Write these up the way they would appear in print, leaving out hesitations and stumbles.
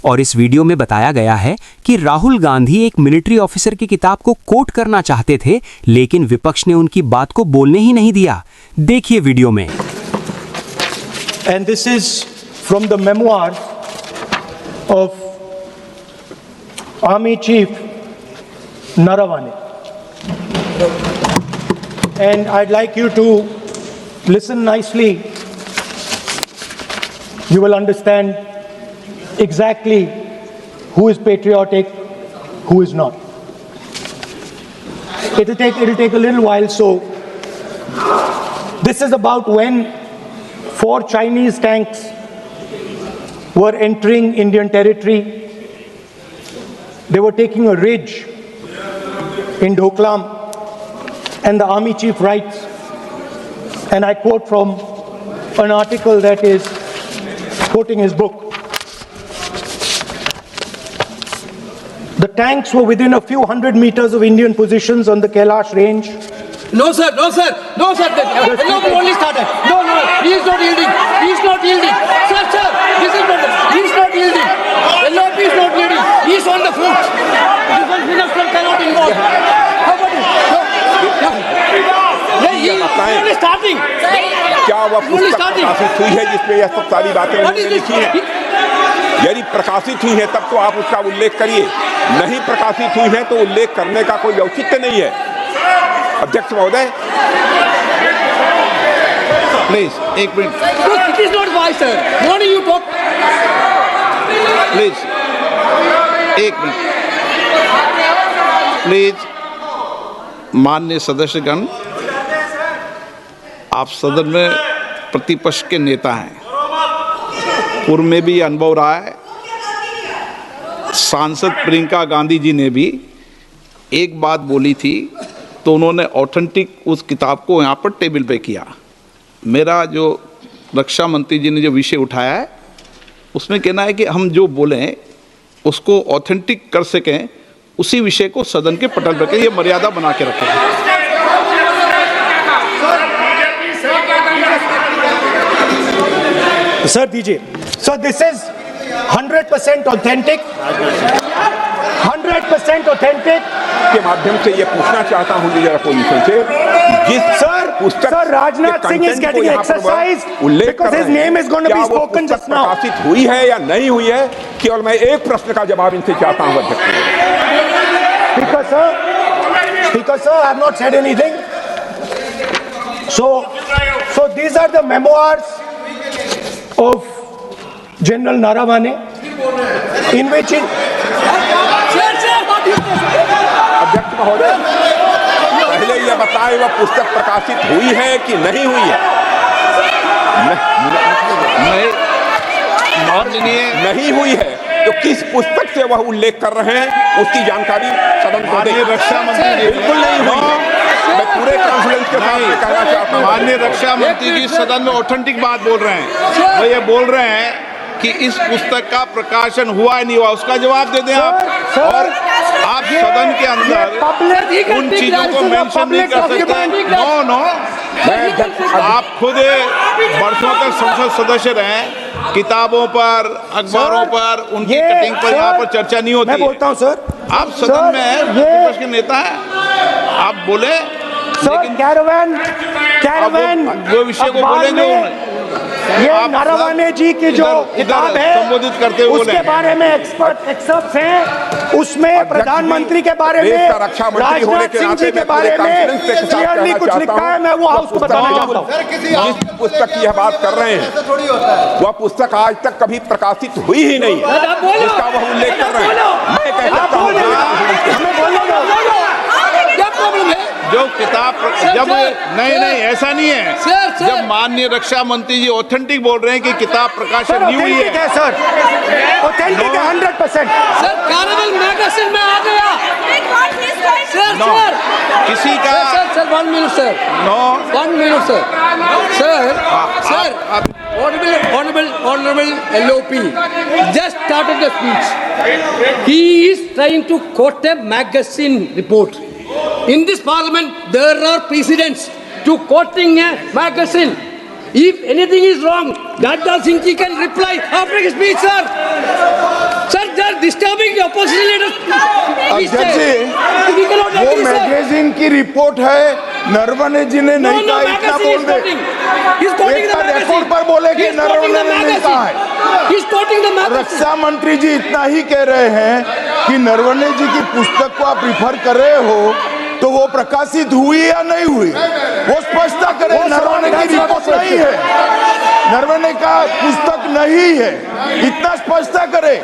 और इस वीडियो में बताया गया है कि राहुल गांधी एक मिलिट्री ऑफिसर की किताब को कोट करना चाहते थे, लेकिन विपक्ष ने उनकी बात को बोलने ही नहीं दिया। देखिए वीडियो में। And this is from the memoirs of Army Chief Naravane. And I'd like you to listen nicely. You will understand exactly who is patriotic, who is not. It'll take a little while. So this is about when 4 Chinese tanks were entering Indian territory. They were taking a ridge in Doklam, and the army chief writes, and I quote from an article that is quoting his book. The tanks were within a few hundred meters of Indian positions on the Kailash range. No, sir. No, sir. No, sir. No, only started. No. He is not yielding. He is not yielding. Sir. This is not. He is not yielding. LOP is not yielding. He is on the foot. Defense minister cannot involve. How about it? He is only starting. क्या वह पुस्तक प्रकाशित हुई है जिसमें यह सब सारी बातें उन्होंने लिखी हैं? यदि प्रकाशित हुई है तब तो आप उसका उल्लेख करिए। नहीं प्रकाशित हुई है तो उल्लेख करने का कोई औचित्य नहीं है। अध्यक्ष महोदय, प्लीज एक minute. It is not wise, sir. Morning you talk. Please एक मिनट। प्लीज माननीय सदस्यगण, आप सदन में प्रतिपक्ष के नेता हैं। पूर्व में भी अनुभव रहा है। सांसद प्रियंका गांधी जी ने भी एक बात बोली थी तो उन्होंने ऑथेंटिक उस किताब को यहाँ पर टेबल पे किया। मेरा जो रक्षा मंत्री जी ने जो विषय उठाया है उसमें कहना है कि हम जो बोलें उसको ऑथेंटिक कर सकें, उसी विषय को सदन के पटल पर ये मर्यादा बना के रखें। Sir, दीजिए। So this is 100% authentic. 100% authentic. के माध्यम से ये पूछना चाहता हूँ लीडर अपोजिशन से, जिस Sir, Rajnath Singh is getting exercised because his name is going to be spoken just now. प्रकाशित हुई है या नहीं हुई है, केवल मैं एक प्रश्न का जवाब इनसे चाहता हूँ अध्यक्ष। Speaker sir, I have not said anything. So these are the memoirs of General Naravane, in which अध्यक्ष महोदय, पहले यह बताएं वह पुस्तक प्रकाशित हुई है कि नहीं हुई है? नहीं हुई है तो किस पुस्तक से वह उल्लेख कर रहे हैं उसकी जानकारी सदन को दें। रक्षा मंत्री बिल्कुल नहीं हुई है। मैं पूरे कॉन्फिडेंस के साथ कहना चाहता हूँ। माननीय रक्षा मंत्री जी सदन में ऑथेंटिक बात बोल रहे हैं। वो ये बोल रहे हैं कि इस पुस्तक का प्रकाशन हुआ है नहीं हुआ, उसका जवाब दे दें आप। और आप सदन के अंदर उन चीजों को मेंशन नहीं कर सकते। नो आप खुद वर्षों तक संसद सदस्य रहे, किताबों पर, अखबारों पर, उनकी कटिंग पर यहाँ पर चर्चा नहीं होती। मैं बोलता हूँ सर, आप सदन में विपक्ष के नेता हैं, आप बोले, लेकिन कैरावैन वो विषय को बोलेंगे। ये नारावाने जी की जो किताब है संबोधित करते हुए उसके बारे में एक्सपर्ट्स हैं, उसमें प्रधानमंत्री के बारे में, राजनाथ सिंह जी के बारे में क्लियरली कुछ लिखा है। मैं वो हाउस को बताना चाहता हूँ। जिस पुस्तक की यह बात कर रहे हैं वह पुस्तक आज तक कभी प्रकाशित हुई ही नहीं है जिसका वह उल्लेख कर रहे हैं। मैं कह सकता हूँ जो किताब जब नहीं ऐसा नहीं है। जब माननीय रक्षा मंत्री जी ऑथेंटिक बोल रहे हैं कि किताब प्रकाशन नहीं हुई है सर, ऑथेंटिक है 100%। सर कैरेवल मैगजीन में आ गया। सर किसी का sir 1 minute sir. No 1 minute sir honorable LOP just started the speech. He is trying to quote a magazine report. In this parliament, there are precedents to quoting a magazine. If anything is wrong, Radha Singh ji can reply after his speech, sir. Sir, opposition leader. अध्यक्ष जी, वो magazine की report है, नरवणे जी ने नहीं कहा, इतना बोल दे। एक रिकॉर्ड पर बोले कि नरवणे ने नहीं कहा है। रक्षा मंत्री जी इतना ही कह रहे हैं कि नरवणे जी की पुस्तक को आप रिफर कर रहे हो, तो वो प्रकाशित हुई या नहीं हुई, वो स्पष्ट करे। नरवणे की रिपोर्ट नहीं है, नरवणे का पुस्तक नहीं है, इतना स्पष्ट करे।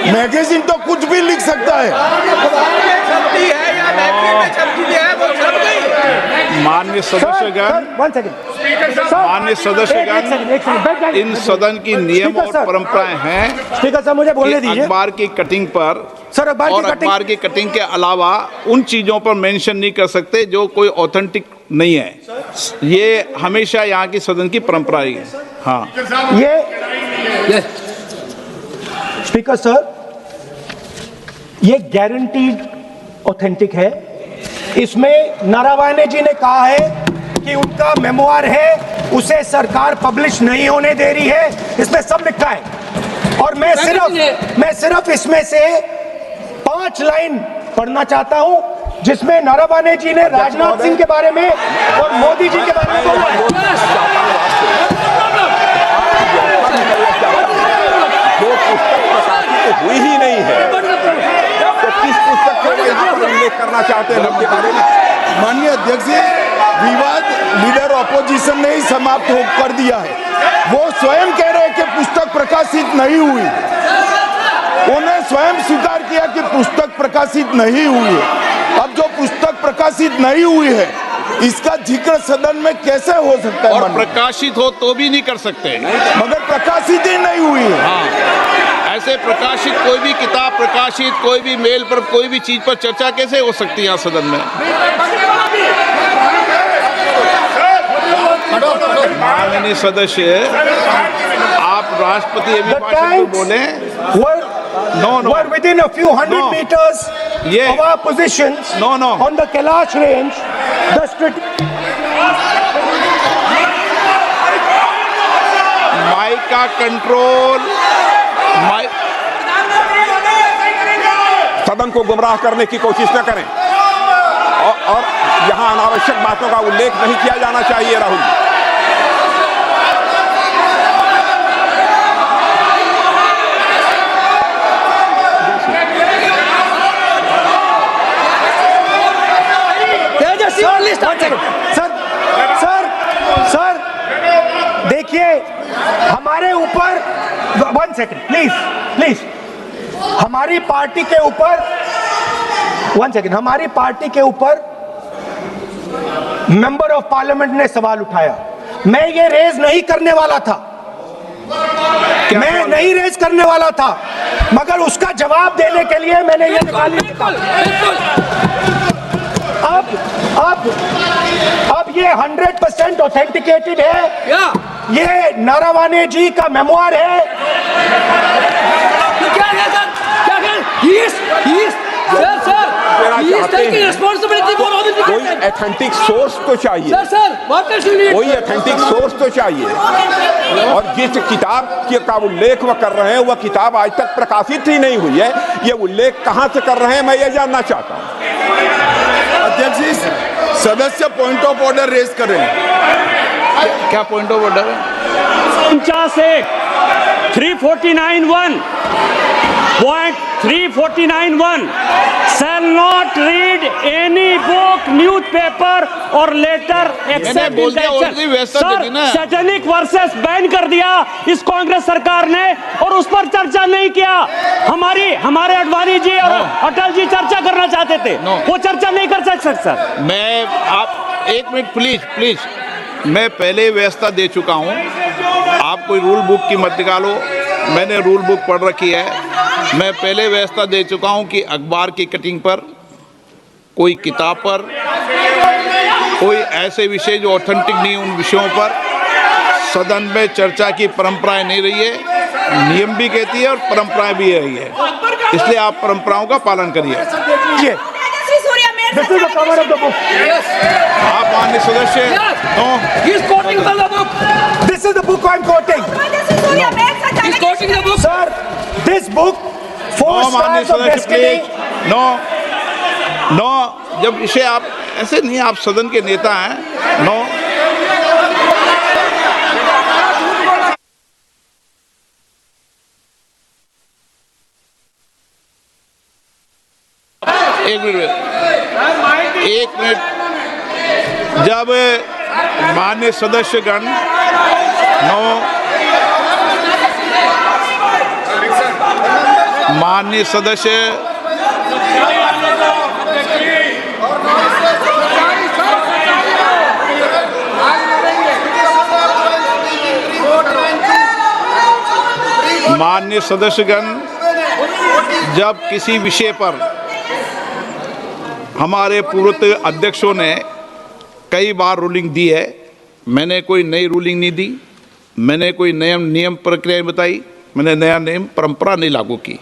मैगजीन तो कुछ भी लिख सकता है। माननीय सदस्यगण, माननीय सदस्यगण, इन सदन की नियम और परंपराएं हैं। स्पीकर साहब मुझे बोलने दीजिए। अखबार की कटिंग पर सर, अखबार की कटिंग के अलावा उन चीजों पर मेंशन नहीं कर सकते जो कोई ऑथेंटिक नहीं है। ये हमेशा यहाँ की सदन की परंपरा ही है। हाँ, ये स्पीकर सर, ये गारंटीड ऑथेंटिक है। इसमें नारावाने जी ने कहा है कि उनका मेमोआर है, उसे सरकार पब्लिश नहीं होने दे रही है, इसमें सब लिखा है। और मैं सिर्फ इसमें से 5 लाइन पढ़ना चाहता हूं, जिसमें नारावाने जी ने राजनाथ सिंह के बारे में और मोदी जी के बारे में बोला है। जो पुस्तक प्रकाशित हुई ही नहीं है, तो किस पुस्तक को यहाँ पर उल्लेख करना चाहते हैं हम के बारे में? माननीय अध्यक्ष जी, विवाद लीडर ऑपोजिशन ने ही समाप्त कर दिया है। वो स्वयं कह रहे हैं कि पुस्तक प्रकाशित नहीं हुई, उन्हें स्वयं स्वीकार किया कि पुस्तक प्रकाशित नहीं हुई है। अब जो पुस्तक प्रकाशित नहीं हुई है, इसका जिक्र सदन में कैसे हो सकता है? और प्रकाशित हो तो भी नहीं कर सकते, मगर प्रकाशित ही नहीं हुई है। हाँ, ऐसे प्रकाशित कोई भी किताब प्रकाशित, कोई भी मेल पर, कोई भी चीज पर चर्चा कैसे हो सकती है यहाँ सदन में? माननीय सदस्य, आप राष्ट्रपति अभिभाषण को बोले। Were within a few hundred meters of our positions on the Kailash range. Mike का कंट्रोल, सदन को गुमराह करने की कोशिश न करें और यहाँ अनावश्यक बातों का उल्लेख नहीं किया जाना चाहिए। राहुल जी, सर देखिए, हमारे ऊपर 1 सेकंड प्लीज, हमारी पार्टी के ऊपर 1 सेकंड, हमारी पार्टी के ऊपर मेंबर ऑफ पार्लियामेंट ने सवाल उठाया। मैं ये रेज नहीं करने वाला था, मैं नहीं रेज करने वाला था, मगर उसका जवाब देने के लिए मैंने ये निकाली। अब ये 100% ऑथेंटिकेटेड है। ये नारावाने जी का मेमोआर है। कोई ऑथेंटिक सोर्स तो चाहिए, कोई ऑथेंटिक सोर्स तो चाहिए। और जिस किताब का उल्लेख वह कर रहे हैं, वह किताब आज तक प्रकाशित ही नहीं हुई है। ये उल्लेख कहां से कर रहे हैं, मैं ये जानना चाहता हूं। अध्यक्ष जी, सदस्य पॉइंट ऑफ ऑर्डर रेज करें। क्या पॉइंट ऑफ ऑर्डर है? 349(1) shall not read any book, newspaper or letter except in the sir, satanic versus ban कर दिया इस कांग्रेस सरकार ने, और उस पर चर्चा नहीं किया। हमारे अडवाणी जी और अटल जी चर्चा करना चाहते थे, वो चर्चा नहीं कर सकते सर। मैं आप 1 मिनट प्लीज, मैं पहले व्यवस्था दे चुका हूं। आप कोई रूल बुक की मत निकालो, मैंने रूल बुक पढ़ रखी है। मैं पहले व्यवस्था दे चुका हूं कि अखबार की कटिंग पर, कोई किताब पर, कोई ऐसे विषय जो ऑथेंटिक नहीं, उन विषयों पर सदन में चर्चा की परंपराएं नहीं रही है। नियम भी कहती है और परंपराएं भी रही है, इसलिए आप परंपराओं का पालन करिए। This is the cover of the book. आप माननीय सदस्य, He is quoting from the book. This is the book I'm quoting. He is quoting the book. Sir, this book, 4 माननीय stars of सदस्य destiny. प्लीज, नो, जब इसे आप ऐसे नहीं, आप सदन के नेता हैं, नो। एक मिनट, जब माननीय सदस्यगण, नो, माननीय सदस्य, माननीय सदस्यगण, जब किसी विषय पर हमारे पूर्व अध्यक्षों ने कई बार रूलिंग दी है, मैंने कोई नई रूलिंग नहीं दी, मैंने कोई नियम प्रक्रिया बताई, मैंने नया नियम परंपरा नहीं लागू की।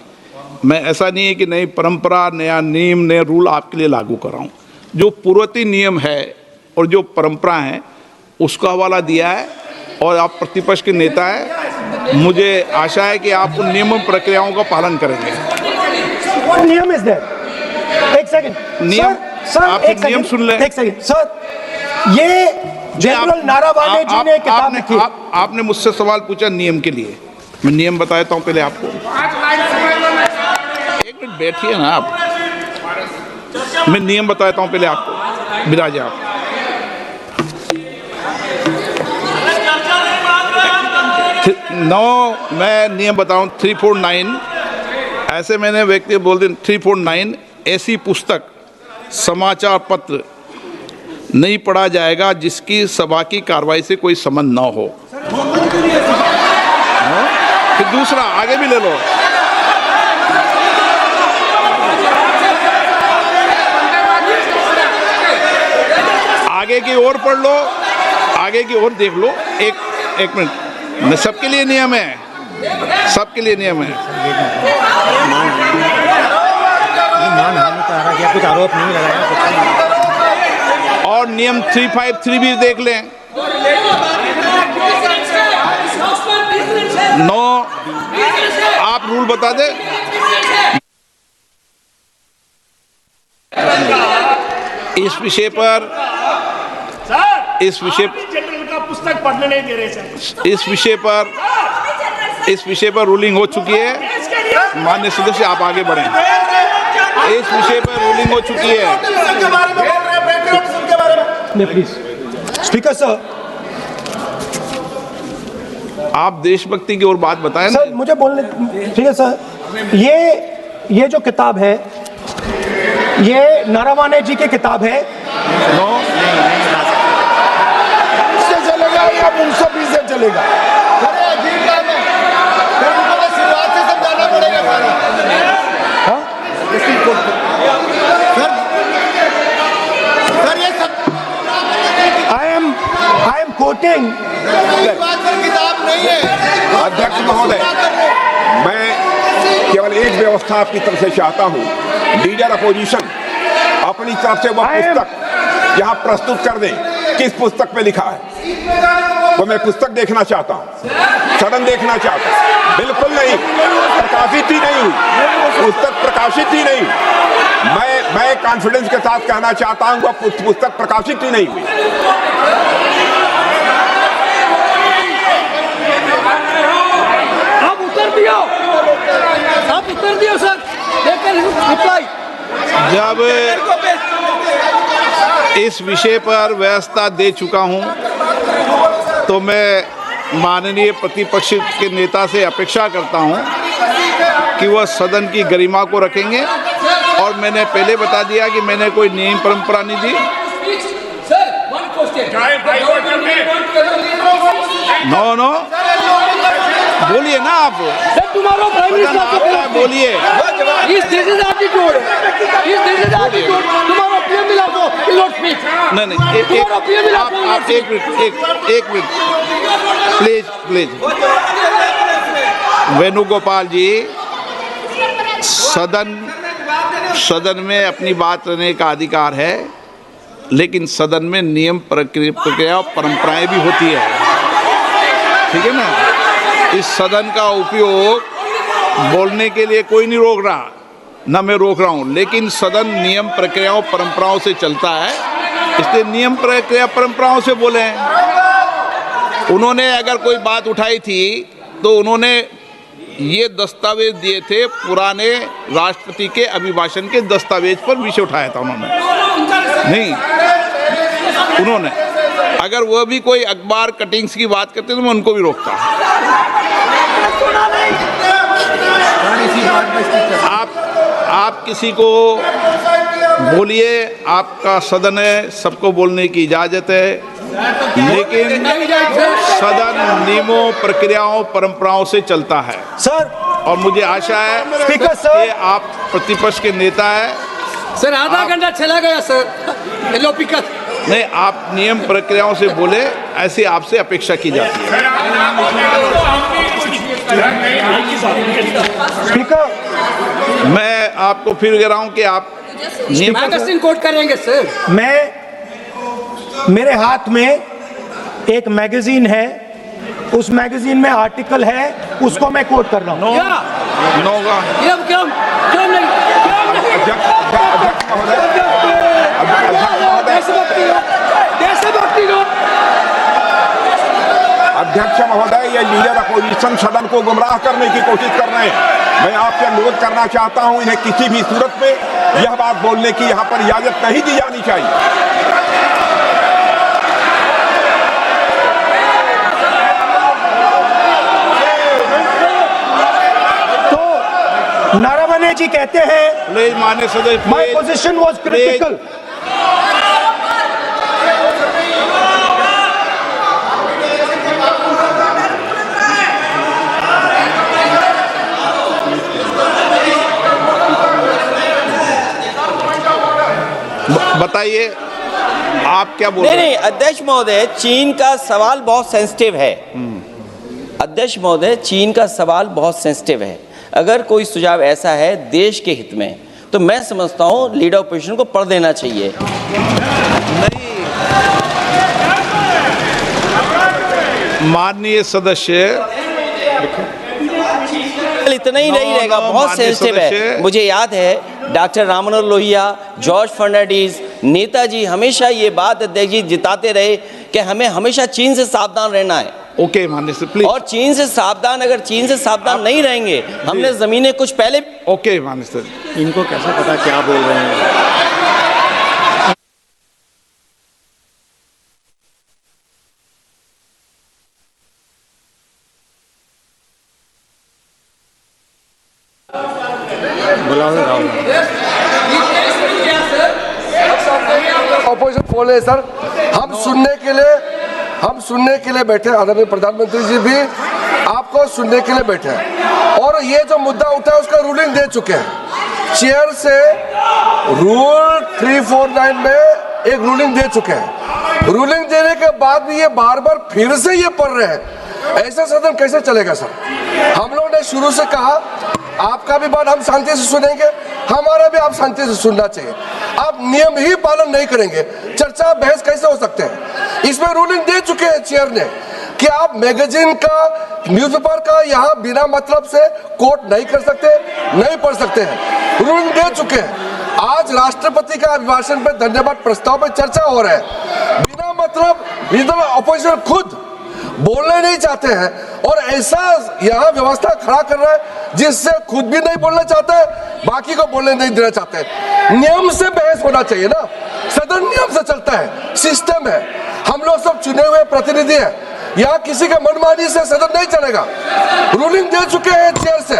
मैं ऐसा नहीं है कि नई परंपरा, नया नियम, नया रूल आपके लिए लागू कर रहा हूँ। जो पूर्ववर्ती नियम है और जो परंपरा है उसका हवाला दिया है, और आप प्रतिपक्ष के नेता हैं, मुझे आशा है कि आप उन नियम प्रक्रियाओं का पालन करेंगे। What नियम is there? एक सेकंड, नियम, सर, आप एक नियम सुन लें। एक सेकंड, सर, ये जनरल नारावाने जी ने किताब लिखी। आपने मुझसे सवाल पूछा नियम के लिए, मैं नियम बताता हूँ पहले आपको। एक मिनट बैठिए ना आप, मैं नियम बताता हूँ पहले आपको, विराजे आप। मैं नियम बताऊँ 349, ऐसे मैंने व्यक्ति बोल दी 349, ऐसी पुस्तक, समाचार पत्र नहीं पढ़ा जाएगा जिसकी सभा की कार्रवाई से कोई संबंध न हो। फिर दूसरा आगे भी ले लो, आगे की ओर पढ़ लो, आगे की ओर देख लो। एक मिनट, मैं सबके लिए नियम है, सबके लिए नियम है। कुछ आरोप नहीं लगाया। और नियम 353 भी देख लें। नो, आप रूल बता दे। इस विषय पर, इस विषय जनरल का पुस्तक पढ़ने नहीं दे रहे सर। इस विषय पर रूलिंग हो चुकी है। माननीय सदस्य आप आगे बढ़ें। इस विषय पर रूलिंग हो चुकी है। प्लीज स्पीकर सर, आप देशभक्ति की ओर बात बताएं ना। सर मुझे बोलने, ठीक है सर, ये जो किताब है, ये नारावाने जी की किताब है। नो, से चलेगा या मुंसफी से चलेगा? शुरुआत से समझाना पड़ेगा सारा। सर ये सब आई एम कोटिंग। किताब नहीं है अध्यक्ष महोदय, मैं केवल एक व्यवस्था आपकी तरफ से चाहता हूं, लीडर अपोजिशन अपनी तरफ से वह पुस्तक यहाँ प्रस्तुत कर दें। किस पुस्तक पे लिखा है वो मैं पुस्तक देखना चाहता हूँ, सदन देखना चाहता हूँ। बिल्कुल नहीं, प्रकाशित ही नहीं हुई पुस्तक, प्रकाशित ही नहीं। मैं कॉन्फिडेंस के साथ कहना चाहता हूँ वह पुस्तक प्रकाशित ही नहीं हुई। आप उत्तर दियो सर, रिप्लाई। जब इस विषय पर व्यवस्था दे चुका हूं तो मैं माननीय प्रतिपक्ष के नेता से अपेक्षा करता हूं कि वह सदन की गरिमा को रखेंगे। और मैंने पहले बता दिया कि मैंने कोई नियम परंपरा नहीं दी। नो, बोलिए ना आप, तुम्हारा प्राइम मिनिस्टर बोलिए। तुम्हारा पीएम मिला तो नहीं, एक मिनट प्लीज। वेणुगोपाल जी, सदन में अपनी बात करने का अधिकार है, लेकिन सदन में नियम प्रक्रिया और परंपराएं भी होती है, ठीक है ना। इस सदन का उपयोग बोलने के लिए कोई नहीं रोक रहा, ना मैं रोक रहा हूं, लेकिन सदन नियम प्रक्रियाओं परंपराओं से चलता है, इसलिए नियम प्रक्रिया परंपराओं से बोले हैं। उन्होंने अगर कोई बात उठाई थी तो उन्होंने ये दस्तावेज दिए थे, पुराने राष्ट्रपति के अभिभाषण के दस्तावेज पर विषय उठाया था उन्होंने, नहीं उन्होंने। अगर वह भी कोई अखबार कटिंग्स की बात करते तो मैं उनको भी रोकता। आप किसी को बोलिए, आपका सदन है, सबको बोलने की इजाजत है, लेकिन सदन नियमों प्रक्रियाओं परंपराओं से चलता है सर। और मुझे आशा है स्पीकर सर, कि आप प्रतिपक्ष के नेता है सर। आधा घंटा चला गया सर, नहीं, आप नियम प्रक्रियाओं से बोले, ऐसी आपसे अपेक्षा की जाती है। स्पीकर, मैं आपको फिर कह रहा हूं कि आप मैगजीन कोट करेंगे सर। मेरे हाथ में एक मैगजीन है, उस मैगजीन में आर्टिकल है, उसको मैं कोट कर रहा हूँ। अध्यक्ष महोदय, ये लीडर अपोजिशन सदन को गुमराह करने की कोशिश कर रहे हैं। मैं आपसे अनुरोध करना चाहता हूं, इन्हें किसी भी सूरत में यह बात बोलने की यहां पर इजाजत नहीं दी जानी चाहिए। तो नारावने जी कहते हैं, मान्य सदस्य, माय पोजीशन वाज क्रिटिकल। बताइए आप क्या बोल रहे हैं? नहीं, अध्यक्ष महोदय, चीन का सवाल बहुत सेंसिटिव है। अध्यक्ष महोदय, चीन का सवाल बहुत सेंसिटिव है। अगर कोई सुझाव ऐसा है देश के हित में, तो मैं समझता हूं लीडर ऑपोजिशन को पढ़ देना चाहिए। नहीं, माननीय सदस्य, इतना ही नहीं रहेगा, बहुत सेंसिटिव है। मुझे याद है डॉक्टर राम मनोहर लोहिया, जॉर्ज फर्नांडिस, नेताजी हमेशा ये बात अध्यक्ष जी जिताते रहे कि हमें हमेशा चीन से सावधान रहना है। ओके माननीय सर, प्लीज। और चीन से सावधान, अगर चीन से सावधान नहीं रहेंगे, हमने जमीनें कुछ पहले। ओके माननीय सर। इनको कैसे पता क्या बोल रहे हैं? ऑपोजिशन बोल रहे सर, हम सुनने के लिए बैठे, आदरणीय प्रधानमंत्री जी भी आपको सुनने के लिए बैठे हैं, और ये जो मुद्दा उठा है उसका रूलिंग दे चुके हैं। चेयर से रूल 349 में एक रूलिंग दे चुके हैं। रूलिंग देने के बाद भी ये बार बार फिर से ये पढ़ रहे हैं, ऐसा सदन कैसे चलेगा सर? हम लोगों ने शुरू से कहा आपका भी बात हम शांति से सुनेंगे, हमारा भी आप शांति से सुनना चाहिए। आप नियम ही पालन नहीं करेंगे, चर्चा बहस कैसे हो सकते हैं? इसमें रूलिंग दे चुके हैं चेयर ने कि आप मैगजीन का, न्यूज़पेपर का यहाँ बिना मतलब से कोट नहीं कर सकते, नहीं पढ़ सकते हैं। रूलिंग दे चुके हैं। आज राष्ट्रपति का अभिभाषण पर धन्यवाद प्रस्ताव पर चर्चा हो रहा है, बिना मतलब लीडर ऑपोजिशन खुद बोलने नहीं चाहते हैं, और ऐसा यहाँ व्यवस्था खड़ा कर रहा है जिससे खुद भी नहीं बोलना चाहता है, बाकी को बोलने नहीं देना चाहते हैं। नियम से बहस होना चाहिए ना, सदन नियम से चलता है, सिस्टम है, हम लोग सब चुने हुए प्रतिनिधि हैं, यहाँ किसी के मनमानी से सदन नहीं चलेगा। रूलिंग दे चुके हैं चेयर से।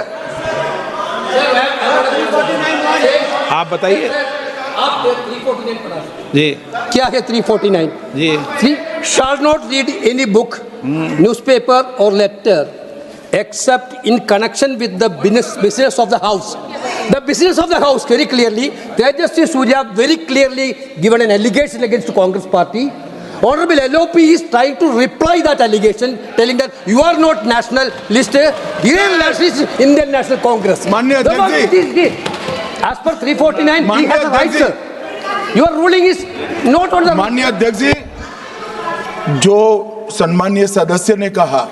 आप बताइए जी, क्या है 349 जी? 3 shall not read any book, newspaper or letter except in connection with the business of the house. The business of the house, very clearly, Tejasvi Surya very clearly given an allegation against the Congress party. Honorable LOP is trying to reply that allegation, telling that you are not national list, Indian national, Indian National Congress. माननीय अध्यक्ष जी, as per 349, he has a right, sir. Your ruling is not on the. माननीय अध्यक्ष जी, जो सम्मानीय सदस्य ने कहा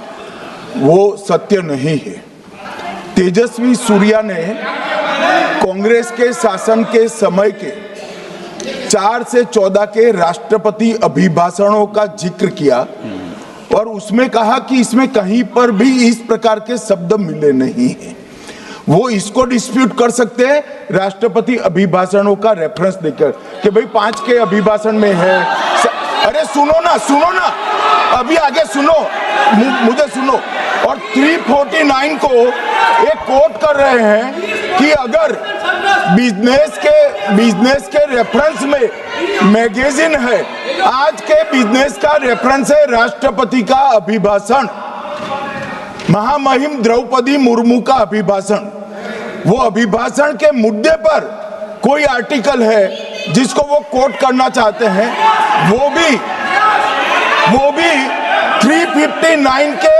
वो सत्य नहीं है। तेजस्वी सूर्या ने कांग्रेस के शासन के समय के 4 से 14 के राष्ट्रपति अभिभाषणों का जिक्र किया और उसमें कहा कि इसमें कहीं पर भी इस प्रकार के शब्द मिले नहीं हैं। वो इसको डिस्प्यूट कर सकते हैं राष्ट्रपति अभिभाषणों का रेफरेंस देकर कि भाई 5 के अभिभाषण में है। अरे सुनो ना, अभी आगे सुनो, मुझे सुनो। और 349 को एक कोट कर रहे हैं कि अगर बिजनेस के रेफरेंस में मैगजीन है, आज के बिजनेस का रेफरेंस है राष्ट्रपति का अभिभाषण, महामहिम द्रौपदी मुर्मू का अभिभाषण। वो अभिभाषण के मुद्दे पर कोई आर्टिकल है जिसको वो कोट करना चाहते हैं, वो भी 359 के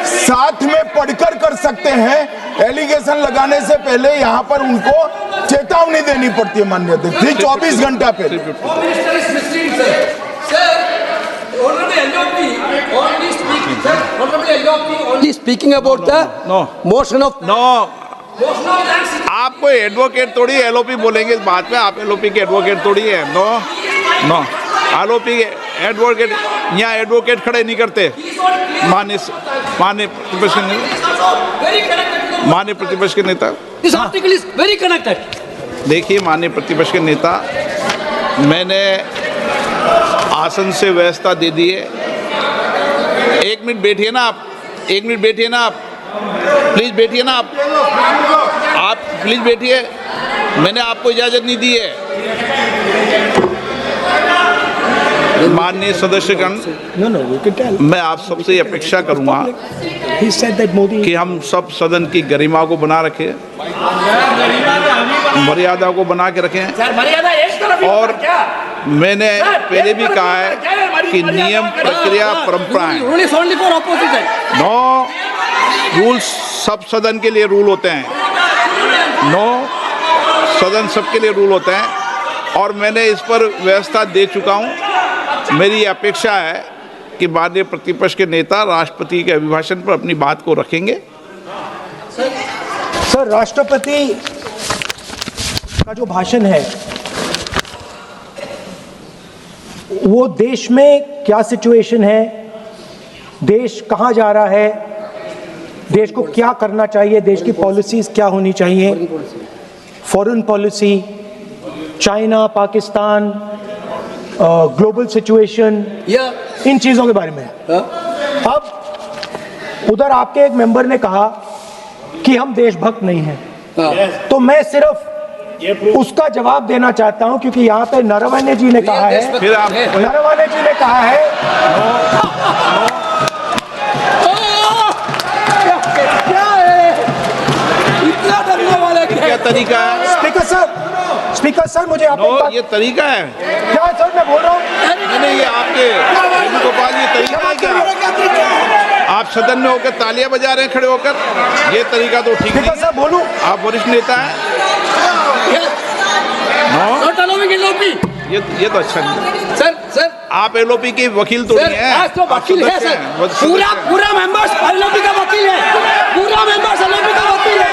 साथ में पढ़कर कर सकते हैं। एलिगेशन लगाने से पहले यहाँ पर उनको चेतावनी देनी पड़ती है माननीय अध्यक्ष, 24 घंटा पहले। Only speaking about the motion of आप कोई एडवोकेट थोड़ी एलओपी बोलेंगे इस बात में, आप एलओपी के एडवोकेट थोड़ी है। नो एलओपी एडवोकेट, यहाँ एडवोकेट खड़े नहीं करते। माननीय प्रतिपक्ष के नेता, this article is very connected. देखिए माननीय प्रतिपक्ष के नेता, मैंने आसन से व्यवस्था दे दी है। 1 मिनट बैठिए ना आप, 1 मिनट बैठिए ना आप, प्लीज बैठिए ना आप प्लीज बैठिए। मैंने आपको इजाजत नहीं दी है। माननीय सदस्यगण, मैं आप सबसे अपेक्षा करूंगा कि हम सब सदन की गरिमा को बना रखें, मर्यादा को बना के रखें। और मैंने पहले भी कहा है कि नियम, प्रक्रिया, परंपराएं, नो रूल्स सब सदन के लिए रूल होते हैं, सदन सबके लिए रूल होते हैं। और मैंने इस पर व्यवस्था दे चुका हूं। मेरी अपेक्षा है कि माननीय प्रतिपक्ष के नेता राष्ट्रपति के अभिभाषण पर अपनी बात को रखेंगे। सर, राष्ट्रपति का जो भाषण है वो देश में क्या सिचुएशन है, देश कहां जा रहा है, देश को क्या करना चाहिए, देश की पॉलिसीज क्या होनी चाहिए, foreign policy, China, Pakistan, global situation, इन चीजों के बारे में। अब उधर आपके एक मेंबर ने कहा कि हम देशभक्त नहीं हैं, तो मैं सिर्फ उसका जवाब देना चाहता हूं क्योंकि यहाँ पे नरवणे जी ने कहा है, नरवणे जी ने कहा है इतना डरने वाला क्या तरीका है? स्पीकर सर मुझे आप ये तरीका है क्या सर, मैं बोल रहा हूँ नहीं, ये आपके वेणुगोपाल, ये तरीका है क्या? आप सदन में होकर तालियां बजा रहे हैं खड़े होकर, ये तरीका तो ठीक नहीं है। बोलूं, आप वरिष्ठ नेता हैं। ये तो अच्छा नहीं। सर आप एलओपी के वकील तो नहीं है, तो वकील है सर, पूरा मेंबर्स एलओपी का वकील है, पूरा मेंबर्स एलओपी का वकील है,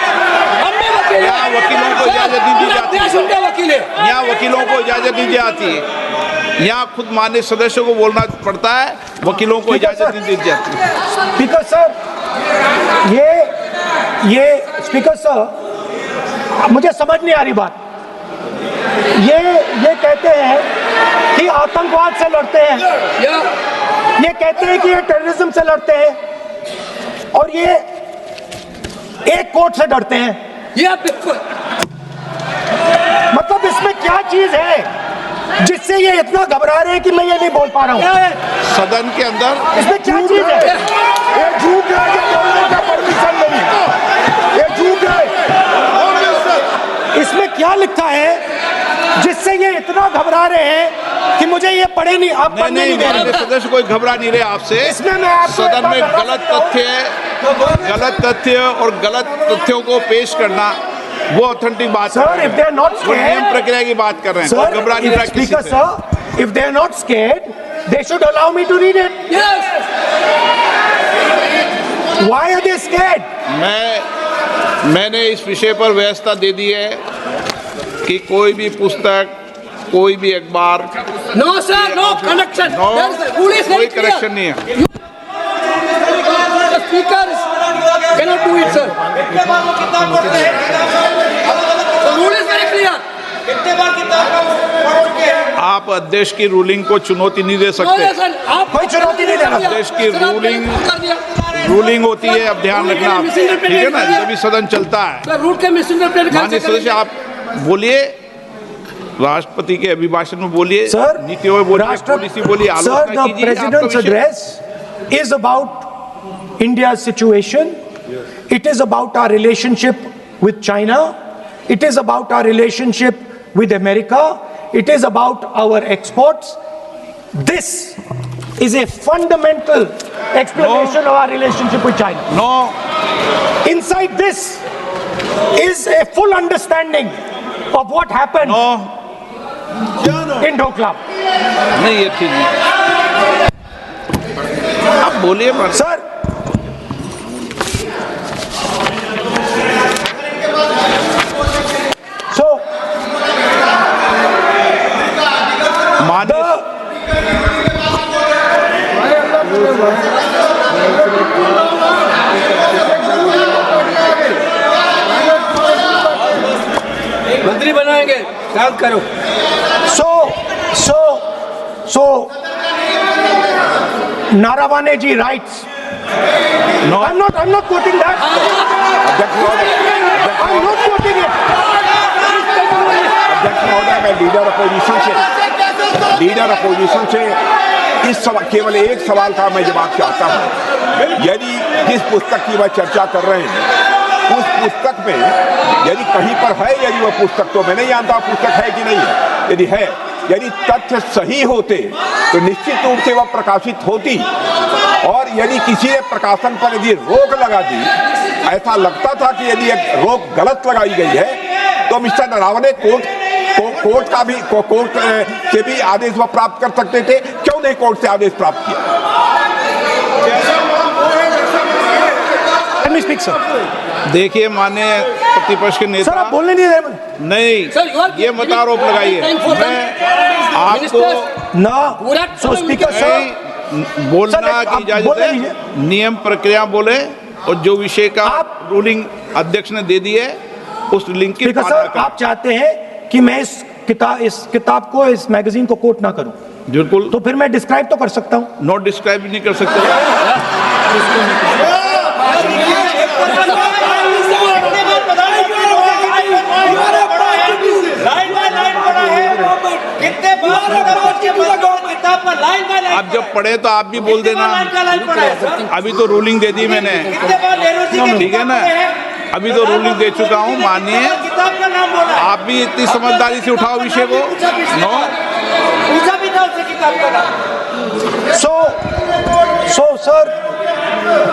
हम भी वकील हैं। यहाँ वकीलों को इजाजत नहीं दी जाती, वकील है, यहाँ वकीलों को इजाजत नहीं दी जाती, यहाँ खुद माननीय सदस्यों को बोलना पड़ता है, वकीलों को इजाजत नहीं दी जाती। स्पीकर सर, ये स्पीकर सर, मुझे समझ नहीं आ रही बात। ये कहते हैं कि आतंकवाद से लड़ते हैं, ये कहते हैं कि ये टेररिज्म से लड़ते हैं, और ये एक कोर्ट से डरते हैं। मतलब इसमें क्या चीज है जिससे ये इतना घबरा रहे हैं कि मैं ये नहीं बोल पा रहा हूँ? सदन के अंदर इसमें क्या चीज है? ये झूठ है, ये बोलने का परमिशन नहीं, ये झूठ है। इसमें क्या लिखा है जिससे ये इतना घबरा रहे हैं कि मुझे ये पढ़े नहीं, आप पढ़ने नहीं दे रहे। सदस्य कोई घबरा नहीं रहे आपसे। इसमें मैं आपको सदन में गलत तथ्य और गलत तथ्यों को पेश करना वो ऑथेंटिक बात sir, if they are not वो नियम प्रक्रिया की बात कर रहे हैं। सर, घबरा नहीं रहा किसी से। Sir, if they are not scared, they should allow me to read it. Yes. Why are they scared? मैंने इस विषय पर व्यवस्था दे दी है कि कोई भी पुस्तक, कोई भी अखबार, नो सर, नो कनेक्शन, कोई कनेक्शन नहीं है। Speaker cannot do it, sir. The rule is very clear. आप अध्यक्ष की रूलिंग को चुनौती नहीं दे No, सकते। sir, आप कोई चुनौती नहीं देना। अध्यक्ष की सर, आपने कर दिया। रूलिंग होती है, अब ध्यान रखना आप, ठीक है ना, जब भी सदन चलता है। सर, रूट के मिसइंटरप्रेट माननीय सदस्य आप बोलिए, राष्ट्रपति के अभिभाषण में बोलिए, सर, नीतियों में बोलिए, पॉलिसी बोलिए, Sir, आलोचना the कीजिए। President's address is about India's situation. It is about our relationship with China. It is about our relationship with America. It is about our exports. This is a fundamental explanation of our relationship with China. No, Inside this is a full understanding of what happened no, in Doklam. नहीं ये ठीक नहीं। आप बोलिए पर Sir, so माननीय मंत्री बनाएंगे, शांत करो। So, Naravane ji writes. No. I'm not quoting that. I'm not quoting it. अध्यक्ष महोदय, मैं लीडर अपोजिशन से इस सवाल, केवल एक सवाल का मैं जवाब चाहता हूं। यदि जिस पुस्तक की वह चर्चा कर रहे हैं, उस पुस्तक में यदि कहीं पर है, यदि वह पुस्तक, तो मैं नहीं जानता पुस्तक है कि नहीं है, यदि है, यदि तथ्य सही होते तो निश्चित रूप से वह प्रकाशित होती, और यदि किसी ने प्रकाशन पर यदि रोक लगा दी, ऐसा लगता था कि यदि एक रोक गलत लगाई गई है, तो मिस्टर नरावने कोर्ट से भी आदेश वह प्राप्त कर सकते थे। क्यों नहीं कोर्ट से आदेश प्राप्त किया? Let me speak, sir. देखिए, माननीय प्रतिपक्ष के नेता, सर, आप बोलने नहीं दे रहे। नहीं, Sir, you are ये मत आरोप लगाइए। मैं आपको ना, so speaker sir, बोलना सर, की आप इजाजत बोले है, लीजिए। नियम प्रक्रिया बोले, और जो विषय का रूलिंग अध्यक्ष ने दे दी है, उस लिंक की स्पीकर पालना सर, करें। आप चाहते हैं कि मैं इस किताब को, इस मैगजीन को कोट ना करूं, बिल्कुल, तो फिर मैं डिस्क्राइब तो कर सकता हूं। नोट डिस्क्राइब नहीं कर सकते। आप जब पढ़े तो आप भी बोल देना। अभी तो रूलिंग दे दी मैंने, ठीक है ना, अभी तो रूलिंग दे चुका हूँ। मानिए, आप भी इतनी समझदारी से उठाओ विषय को। नो, सो सर,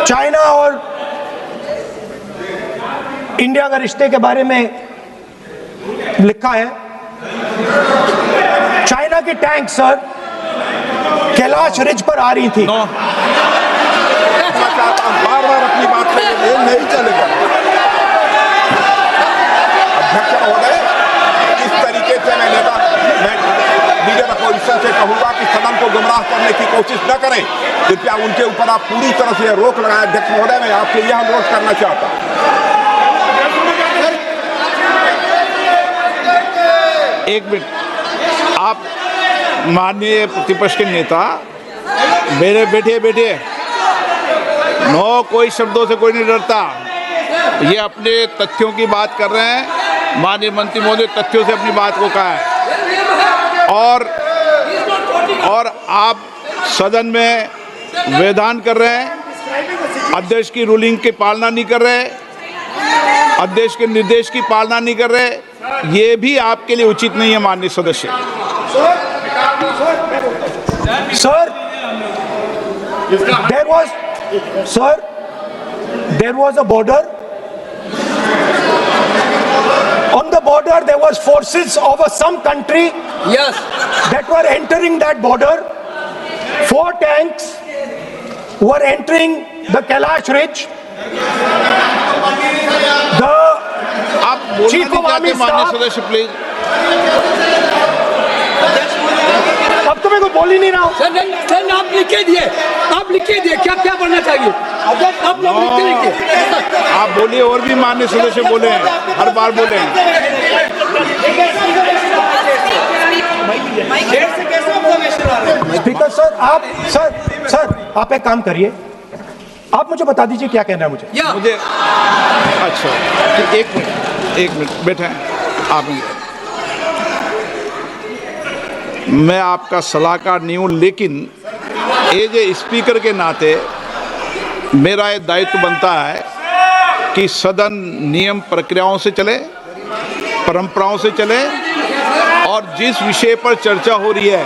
चाइना और इंडिया के रिश्ते के बारे में लिखा है, चाइना की टैंक सर कैलाश रिज पर आ रही थी। नो, बार-बार अपनी बात पे ये नहीं चलेगा। अध्यक्ष महोदय, इस तरीके से मैं लीडर अपोजिशन से कहूंगा कि सदन को गुमराह करने की कोशिश न करें। कृपया उनके ऊपर आप पूरी तरह से रोक लगाएं। अध्यक्ष महोदय, मैं आपसे यह अनुरोध करना चाहता हूं। एक मिनट, आप माननीय प्रतिपक्ष के नेता, मेरे बैठिए। नो, कोई शब्दों से कोई नहीं डरता। ये अपने तथ्यों की बात कर रहे हैं। माननीय मंत्री महोदय तथ्यों से अपनी बात को कहा है, और आप सदन में वेदान कर रहे हैं, अध्यक्ष की रूलिंग की पालना नहीं कर रहे, अध्यक्ष के निर्देश की पालना नहीं कर रहे। ये भी आपके लिए उचित नहीं है माननीय सदस्य। Sir, there was a border. On the border, there was forces of some country. Yes. That were entering that border. 4 tanks were entering the Kailash Ridge. The बोलना Chief नहीं of चाहते Army माननीय Staff। सदस्य please. अब तो मैं कुछ बोल ही नहीं रहा हूँ। सर आप लिख के दिए, आप लिख के दिए क्या क्या बनना चाहिए, आप लोग लिख के लिखिए। आप बोलिए, और भी माननीय सदस्य बोले हैं, हर बार बोले हैं। स्पीकर सर आप एक काम करिए, आप मुझे बता दीजिए क्या कहना है मुझे। मुझे अच्छा, तो एक मिनट बैठे हैं आप। मैं आपका सलाहकार नहीं हूँ, लेकिन एज ए स्पीकर के नाते मेरा ये दायित्व बनता है कि सदन नियम प्रक्रियाओं से चले, परंपराओं से चले, और जिस विषय पर चर्चा हो रही है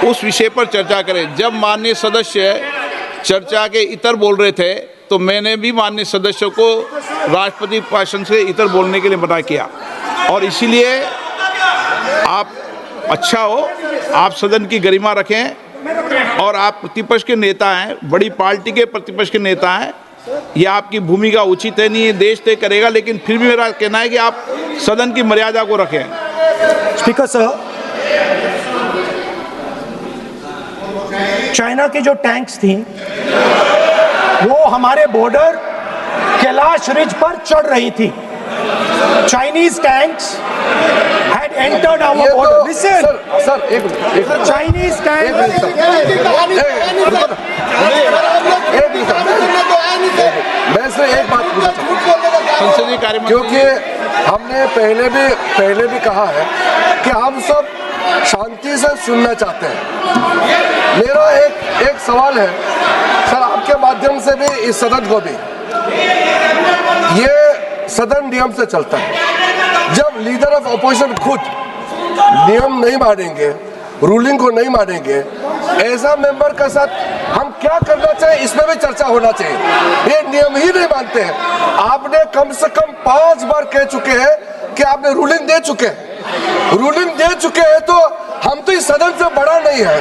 उस विषय पर चर्चा करें। जब माननीय सदस्य चर्चा के इतर बोल रहे थे तो मैंने भी माननीय सदस्यों को राष्ट्रपति भाषण से इतर बोलने के लिए मना किया, और इसीलिए आप अच्छा हो, आप सदन की गरिमा रखें, और आप प्रतिपक्ष के नेता हैं, बड़ी पार्टी के प्रतिपक्ष के नेता हैं, यह आपकी भूमिका उचित है, नहीं ये देश तय करेगा, लेकिन फिर भी मेरा कहना है कि आप सदन की मर्यादा को रखें। स्पीकर सर, चाइना की जो टैंक्स थी वो हमारे बॉर्डर कैलाश रिज पर चढ़ रही थी। Chinese tanks had entered our border. Listen, sir एक मिनट, Chinese tanks. मैं से एक बात पूछना चाहता हूं। संसदीय कार्य मंत्री, क्योंकि हमने पहले भी कहा है कि हम सब शांति से सुनना चाहते हैं। मेरा एक सवाल है सर, आपके माध्यम से भी इस सदन को भी, ये सदन नियम से चलता है। जब लीडर ऑफ अपोजिशन खुद नियम नहीं मानेंगे, रूलिंग को नहीं मानेंगे, ऐसा मेंबर के साथ हम क्या करना चाहिए, इसमें भी चर्चा होना चाहिए। ये नियम ही नहीं मानते हैं। आपने कम से कम 5 बार कह चुके हैं कि आपने रूलिंग दे चुके हैं। रूलिंग दे चुके हैं तो हम तो इस सदन से बड़ा नहीं है।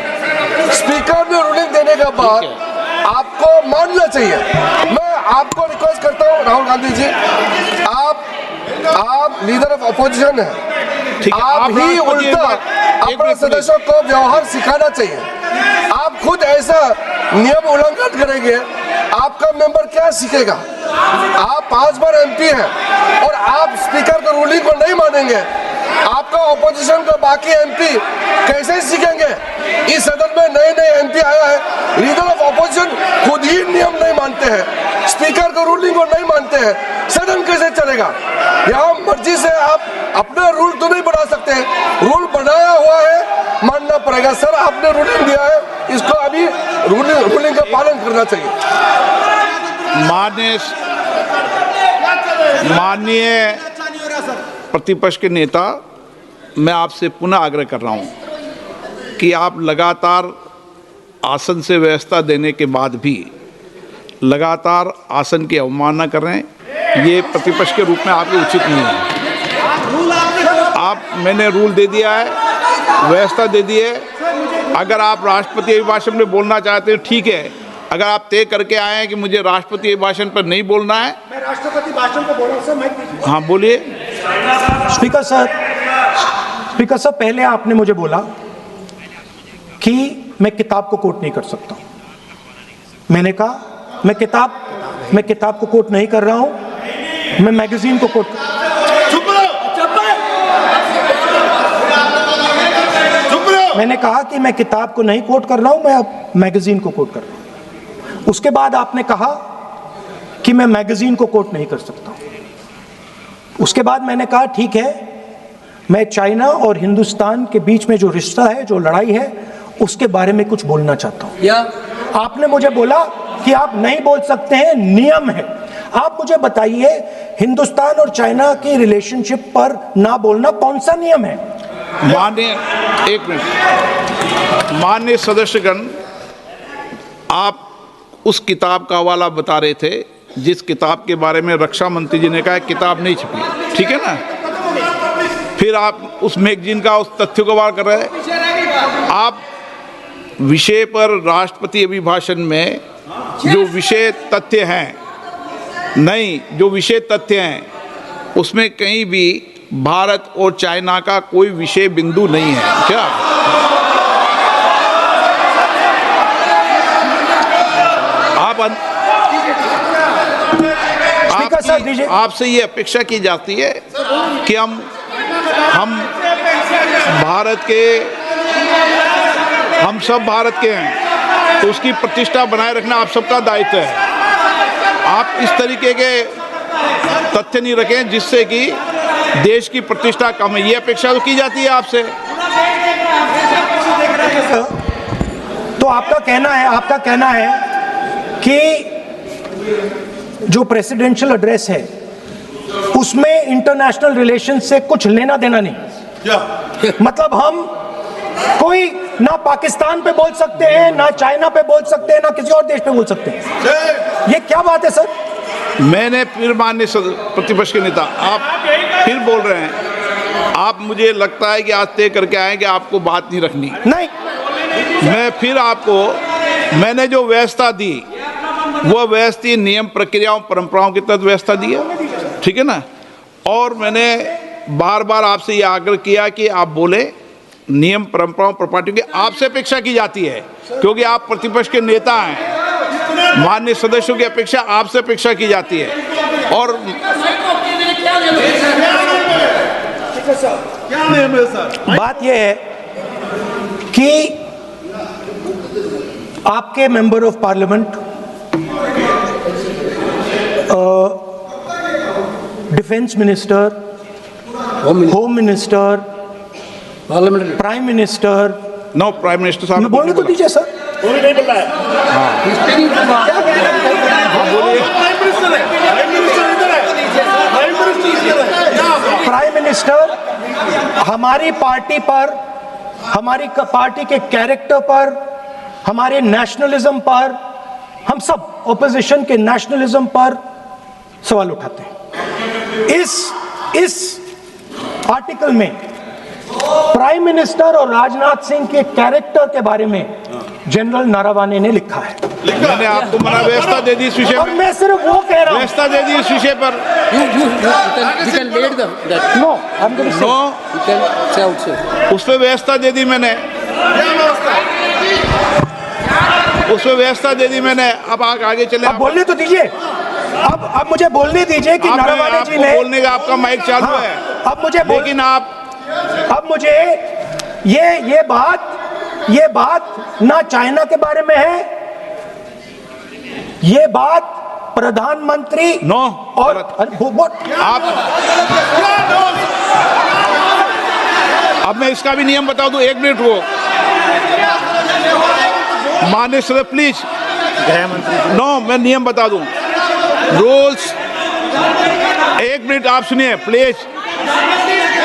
स्पीकर ने रूलिंग देने के बाद आपको मानना चाहिए। मैं आपको रिक्वेस्ट करता हूँ राहुल गांधी जी, आप लीडर ऑफ अपोजिशन है, आप ही उल्टा अपने सदस्यों को व्यवहार सिखाना चाहिए। आप खुद ऐसा नियम उल्लंघन करेंगे, आपका मेंबर क्या सीखेगा? आप 5 बार एमपी हैं और आप स्पीकर के रूलिंग को नहीं मानेंगे, आपका ऑपोजिशन का बाकी एमपी कैसे सीखेंगे? इस सदन में नए एमपी आया है, लीडर ऑफ ऑपोजिशन खुद ही नियम नहीं मानते हैं, स्पीकर का रूलिंग को नहीं मानते हैं, सदन कैसे चलेगा? यहाँ मर्जी से आप अपना रूल तो नहीं बना सकते, रूल बनाया हुआ है, मानना पड़ेगा। सर आपने रूलिंग दिया है, इसको अभी रूलिंग का पालन करना चाहिए। माननीय प्रतिपक्ष के नेता, मैं आपसे पुनः आग्रह कर रहा हूं कि आप लगातार आसन से व्यवस्था देने के बाद भी लगातार आसन की अवमानना कर रहे हैं। ये प्रतिपक्ष के रूप में आपके उचित नहीं है। मैंने रूल दे दिया है, व्यवस्था दे दी है। अगर आप राष्ट्रपति अभिभाषण में बोलना चाहते हैं ठीक है, अगर आप तय करके आए हैं कि मुझे राष्ट्रपति अभिभाषण पर नहीं बोलना है। मैं राष्ट्रपति भाषण को बोल रहा हूं सर, माइक दीजिए। हाँ बोलिए। स्पीकर सर, पहले आपने मुझे बोला कि मैं किताब को कोट नहीं कर सकता। मैंने कहा मैं किताब को कोट नहीं कर रहा हूं, मैं मैगजीन को कोट मैंने कहा कि मैं किताब को नहीं कोट कर रहा हूं, मैं अब मैगजीन को कोट कर रहा हूं। उसके बाद आपने कहा कि मैं मैगजीन को कोट नहीं कर सकता। उसके बाद मैंने कहा ठीक है, मैं चाइना और हिंदुस्तान के बीच में जो रिश्ता है, जो लड़ाई है, उसके बारे में कुछ बोलना चाहता हूं। आपने मुझे बोला कि आप नहीं बोल सकते हैं, नियम है। आप मुझे बताइए, हिंदुस्तान और चाइना की रिलेशनशिप पर ना बोलना कौन सा नियम है? माननीय सदस्यगण, आप उस किताब का हवाला बता रहे थे जिस किताब के बारे में रक्षा मंत्री जी ने कहा किताब नहीं छपी, ठीक है ना? फिर आप उस मैगजीन का उस तथ्य को वार कर रहे हैं। आप विषय पर राष्ट्रपति अभिभाषण में जो विषय तथ्य हैं, नहीं, जो विषय तथ्य हैं उसमें कहीं भी भारत और चाइना का कोई विषय बिंदु नहीं है क्या? आपसे ये अपेक्षा की जाती है कि हम भारत के, हम सब भारत के हैं, तो उसकी प्रतिष्ठा बनाए रखना आप सबका दायित्व है। आप इस तरीके के तथ्य नहीं रखें जिससे कि देश की प्रतिष्ठा कम है, ये अपेक्षा तो की जाती है आपसे। तो आपका कहना है कि जो प्रेसिडेंशियल एड्रेस है उसमें इंटरनेशनल रिलेशन से कुछ लेना देना नहीं। मतलब हम कोई ना पाकिस्तान पे बोल सकते हैं, ना चाइना पे बोल सकते हैं, ना किसी और देश पे बोल सकते हैं। ये क्या बात है सर? मैंने फिर माननीय प्रतिपक्ष के नेता, आप फिर बोल रहे हैं। आप, मुझे लगता है कि आज तय करके आए कि आपको बात नहीं रखनी। नहीं, मैं फिर आपको, मैंने जो व्यवस्था दी वो व्यवस्था नियम प्रक्रियाओं परंपराओं की तहत व्यवस्था दी है, ठीक है ना। और मैंने बार बार आपसे ये आग्रह किया कि आप बोले नियम परंपराओं प्रॉपर्टी की आपसे अपेक्षा की जाती है, क्योंकि आप प्रतिपक्ष के नेता हैं। माननीय सदस्यों की अपेक्षा आपसे अपेक्षा की जाती है। और बात यह है कि आपके member of parliament, defence minister, home minister, prime minister, no prime minister साहब बोलने तो दीजिए सर। नहीं बोल रहा है। प्राइम मिनिस्टर हमारी पार्टी पर, हमारी पार्टी के कैरेक्टर पर, हमारे नेशनलिज्म पर, हम सब ऑपोजिशन के नेशनलिज्म पर सवाल उठाते हैं। इस आर्टिकल में प्राइम मिनिस्टर और राजनाथ सिंह के कैरेक्टर के बारे में जनरल नारावाने ने लिखा है। मैंने आपको मना व्यवस्था दे दी इस विषय और मैं सिर्फ वो कह रहा हूं, व्यवस्था दे दी इस विषय पर। उस पर व्यवस्था दे दी मैंने, उस पर व्यवस्था दे दी मैंने। अब आगे चले, अब बोलने तो दीजिए। अब मुझे बोलने दीजिए कि नारावाने जी ने, बोलने का आपका माइक चालू है। अब मुझे, लेकिन अब मुझे ये बात ना चाइना के बारे में है, ये बात प्रधानमंत्री नो और आप, अब मैं इसका भी नियम बता दूं, 1 मिनट वो माननीय सर प्लीज, नो मैं नियम बता दूं, रूल्स। 1 मिनट आप सुनिए प्लीज।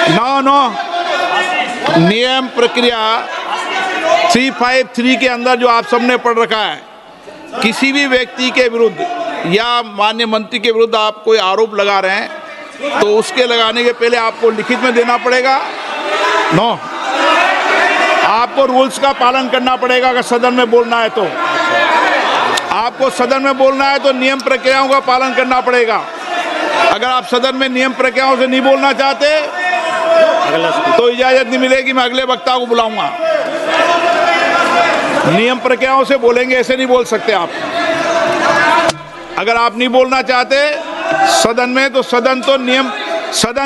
नो नियम प्रक्रिया 353 के अंदर जो आप सबने पढ़ रखा है, किसी भी व्यक्ति के विरुद्ध या माननीय मंत्री के विरुद्ध आप कोई आरोप लगा रहे हैं तो उसके लगाने के पहले आपको लिखित में देना पड़ेगा। नो, आपको रूल्स का पालन करना पड़ेगा। अगर सदन में बोलना है तो आपको सदन में बोलना है तो नियम प्रक्रियाओं का पालन करना पड़ेगा। अगर आप सदन में नियम प्रक्रियाओं से नहीं बोलना चाहते तो इजाजत नहीं मिलेगी, मैं अगले वक्ता को बुलाऊंगा। नियम प्रक्रियाओं से बोलेंगे, ऐसे नहीं बोल सकते आप। अगर आप नहीं बोलना चाहते सदन में तो सदन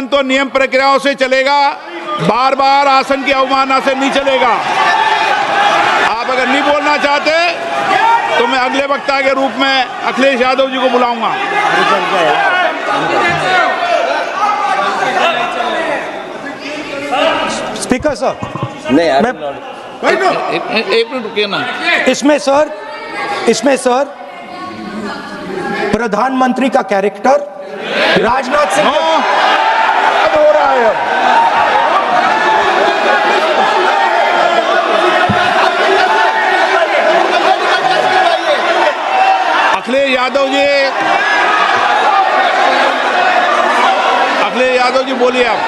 तो नियम प्रक्रियाओं से चलेगा, बार बार आसन की अवमानना से नहीं चलेगा। आप अगर नहीं बोलना चाहते तो मैं अगले वक्ता के रूप में अखिलेश यादव जी को बुलाऊंगा। स्पीकर सर, नहीं एक मिनट रुकिए ना। इसमें सर प्रधानमंत्री का कैरेक्टर राजनाथ सिंह हो रहा है। अखिलेश यादव जी बोलिए आप।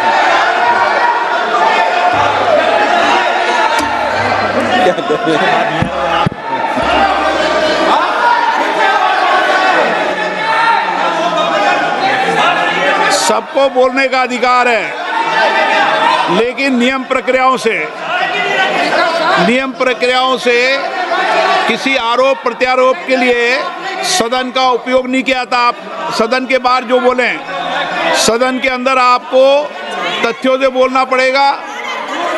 सबको बोलने का अधिकार है, लेकिन नियम प्रक्रियाओं से किसी आरोप प्रत्यारोप के लिए सदन का उपयोग नहीं किया था। आप सदन के बाहर जो बोलें, सदन के अंदर आपको तथ्यों से बोलना पड़ेगा,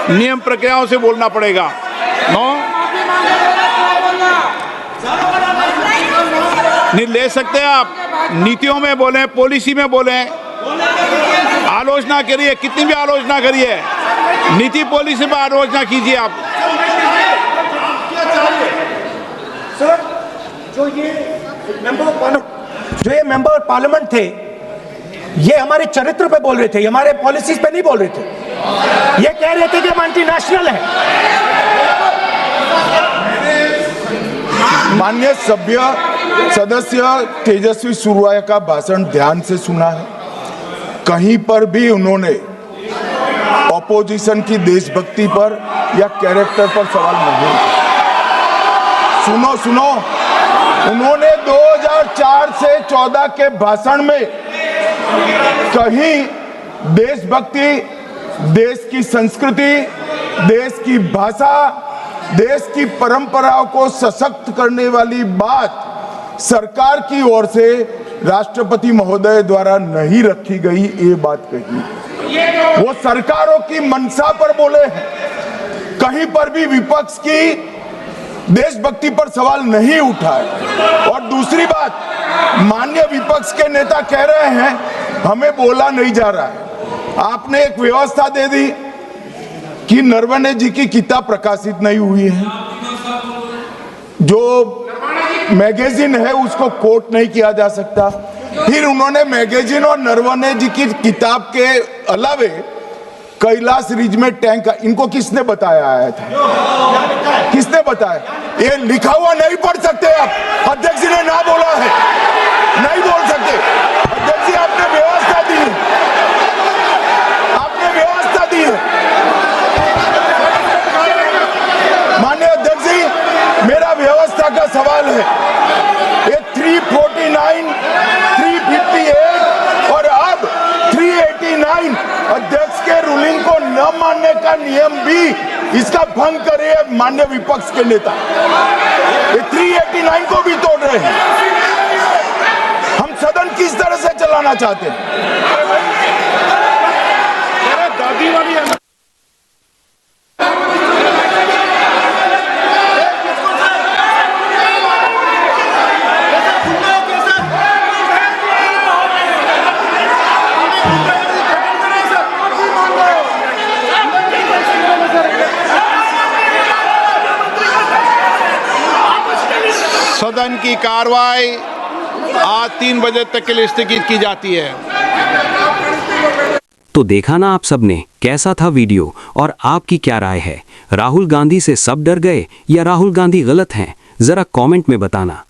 नियम प्रक्रियाओं से बोलना पड़ेगा। नो नहीं ले सकते आप, नीतियों में बोलें, पॉलिसी में बोलें, आलोचना करिए, कितनी भी आलोचना करिए, नीति पॉलिसी पर आलोचना कीजिए आप। सर, जो ये मेंबर पार्लियामेंट थे, ये हमारे चरित्र पे बोल रहे थे, हमारे पॉलिसीज पे नहीं बोल रहे थे। ये कह रहे थे कि हम एंटी नेशनल है। माननीय सदस्य तेजस्वी सूर्या का भाषण ध्यान से सुना है। कहीं पर भी उन्होंने ऑपोजिशन की देशभक्ति पर या कैरेक्टर पर सवाल नहीं। सुनो, उन्होंने 2004 से 14 के भाषण में कहीं देशभक्ति, देश की संस्कृति, देश की भाषा, देश की परंपराओं को सशक्त करने वाली बात सरकार की ओर से राष्ट्रपति महोदय द्वारा नहीं रखी गई, ये बात कही। वो सरकारों की मंशा पर बोले हैं, कहीं पर भी विपक्ष की देशभक्ति पर सवाल नहीं उठाए। और दूसरी बात, माननीय विपक्ष के नेता कह रहे हैं हमें बोला नहीं जा रहा है। आपने एक व्यवस्था दे दी कि नरवणे जी की किताब प्रकाशित नहीं हुई है, जो मैगजीन है उसको कोट नहीं किया जा सकता। फिर उन्होंने मैगजीन और नरवणे जी की किताब के अलावे कैलाश रिज में टैंक, इनको किसने बताया आया था? किसने बताया? ये लिखा हुआ नहीं पढ़ सकते आप। अध्यक्ष जी ने ना बोला है, नहीं बोल सकते। अध्यक्ष जी आपने व्यवस्था दी है, आपने व्यवस्था दी है। माननीय अध्यक्ष जी, मेरा व्यवस्था का सवाल है। ये 349, 358 और अब 389 अध्यक्ष के रूलिंग को न मानने का नियम भी इसका भंग करे माननीय विपक्ष के नेता। ये 389 को भी तोड़ रहे हैं। हम सदन किस तरह से चलाना चाहते हैं? दादी वाली सदन की कार्रवाई आज 3 बजे तक के लिए स्थगित की जाती है। तो देखा ना आप सबने कैसा था वीडियो, और आपकी क्या राय है? राहुल गांधी से सब डर गए या राहुल गांधी गलत हैं? जरा कमेंट में बताना।